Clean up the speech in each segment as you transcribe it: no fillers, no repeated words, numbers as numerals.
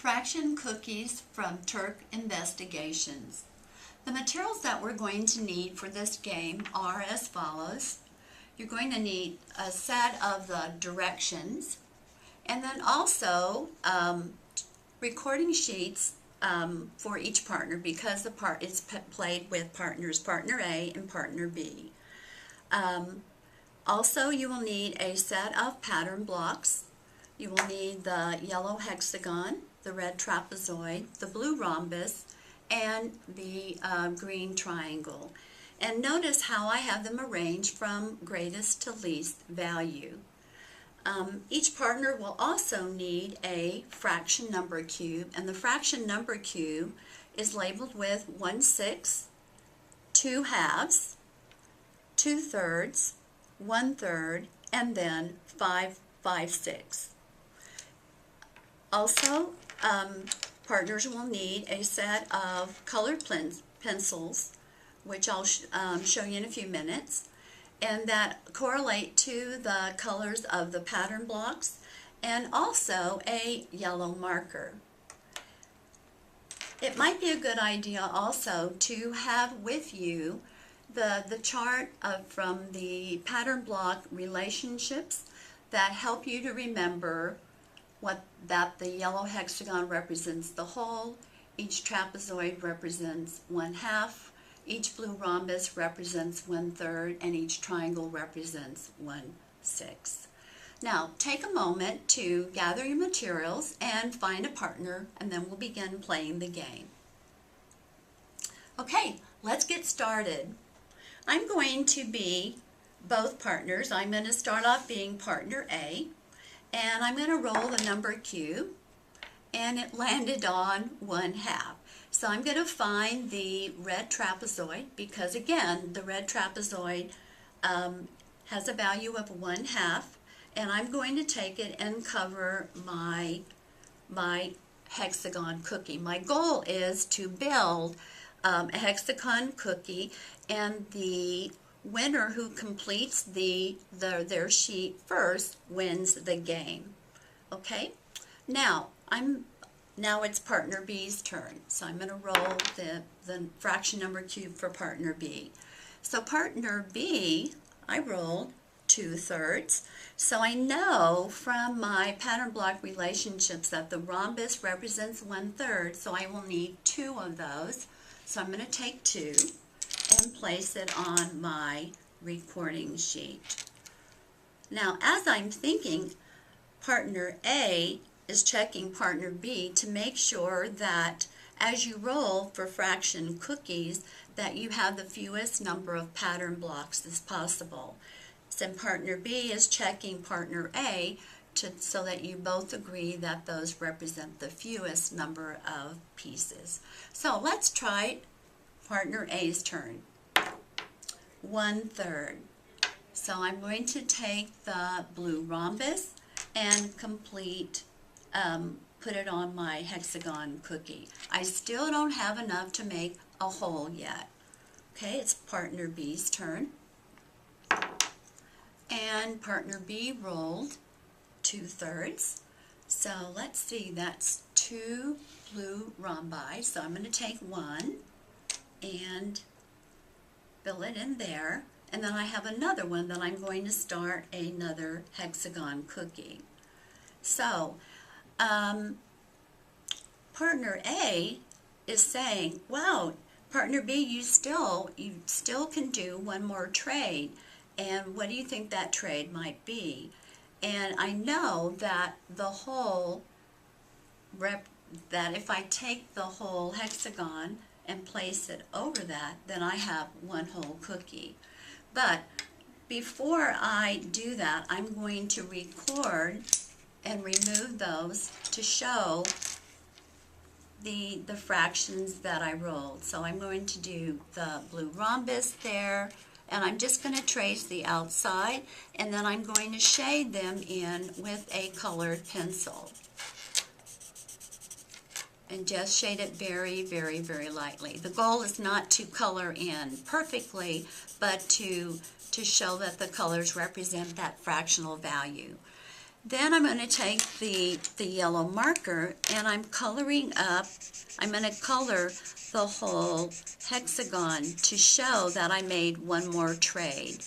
Fraction cookies from Turk Investigations. The materials that we're going to need for this game are as follows. You're going to need a set of the directions, and then also recording sheets for each partner, because the part is played with partners, partner A and partner B. Also, you will need a set of pattern blocks. You will need the yellow hexagon, the red trapezoid, the blue rhombus, and the green triangle. And notice how I have them arranged from greatest to least value. Each partner will also need a fraction number cube, and the fraction number cube is labeled with 1/6, 2 halves, 2/3, 1/3, and then 5/6. Also, partners will need a set of colored pencils, which I'll show you in a few minutes, and that correlate to the colors of the pattern blocks, and also a yellow marker. It might be a good idea also to have with you the chart from the pattern block relationships that help you to remember that the yellow hexagon represents the whole, each trapezoid represents 1/2, each blue rhombus represents 1/3, and each triangle represents 1/6. Now, take a moment to gather your materials and find a partner, and then we'll begin playing the game. Okay, let's get started. I'm going to be both partners. I'm going to start off being partner A, and I'm going to roll the number cube, and it landed on 1/2. So I'm going to find the red trapezoid, because again, the red trapezoid has a value of 1/2, and I'm going to take it and cover my hexagon cookie. My goal is to build a hexagon cookie, and the winner who completes their sheet first wins the game. Okay? Now it's partner B's turn. So I'm going to roll the fraction number cube for partner B. So partner B, I rolled 2/3. So I know from my pattern block relationships that the rhombus represents 1/3, so I will need 2 of those. So I'm going to take 2 and place it on my recording sheet. Now, as I'm thinking, partner A is checking partner B to make sure that as you roll for fraction cookies, that you have the fewest number of pattern blocks as possible. So partner B is checking partner A so that you both agree that those represent the fewest number of pieces. So let's try partner A's turn. 1/3. So I'm going to take the blue rhombus and put it on my hexagon cookie. I still don't have enough to make a hole yet. Okay, it's partner B's turn. And partner B rolled 2/3. So let's see, that's 2 blue rhombi. So I'm going to take 1 and fill it in there. And then I have another one that I'm going to start another hexagon cookie. So, partner A is saying, wow, partner B, you still can do one more trade. And what do you think that trade might be? And I know that that if I take the whole hexagon and place it over that, then I have one whole cookie. But before I do that, I'm going to record and remove those to show the fractions that I rolled. So I'm going to do the blue rhombus there, and I'm just going to trace the outside, and then I'm going to shade them in with a colored pencil. And just shade it very, very, very lightly. The goal is not to color in perfectly, but to show that the colors represent that fractional value. Then I'm going to take the yellow marker and I'm coloring up, I'm going to color the whole hexagon to show that I made one more trade.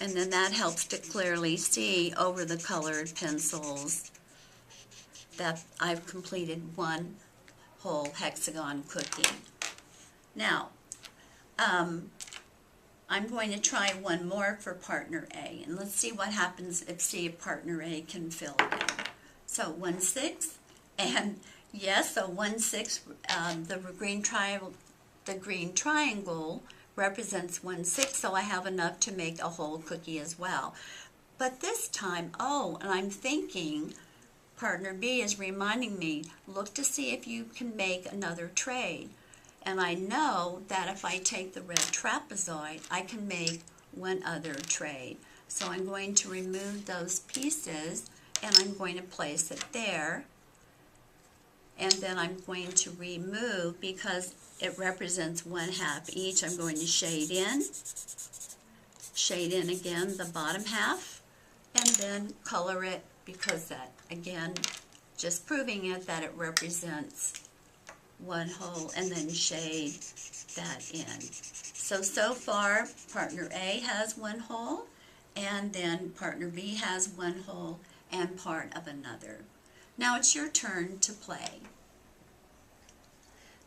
And then that helps to clearly see over the colored pencils that I've completed one whole hexagon cookie. Now, I'm going to try one more for partner A, and let's see what happens if partner A can fill it in. So 1/6, and yes, so 1/6, the green triangle represents 1/6, so I have enough to make a whole cookie as well. But this time, oh, and I'm thinking partner B is reminding me, look to see if you can make another trade. And I know that if I take the red trapezoid, I can make one other trade. So I'm going to remove those pieces and I'm going to place it there. And then I'm going to remove, because it represents 1/2 each, I'm going to shade in again the bottom half, and then color it, because that, again, just proving it that it represents one whole, and then shade that in. So far, partner A has one whole, and then partner B has one whole and part of another. Now it's your turn to play.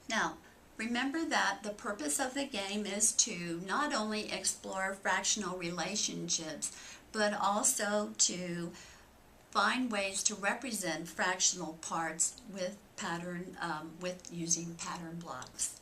Now, remember that the purpose of the game is to not only explore fractional relationships, but also to find ways to represent fractional parts with using pattern blocks.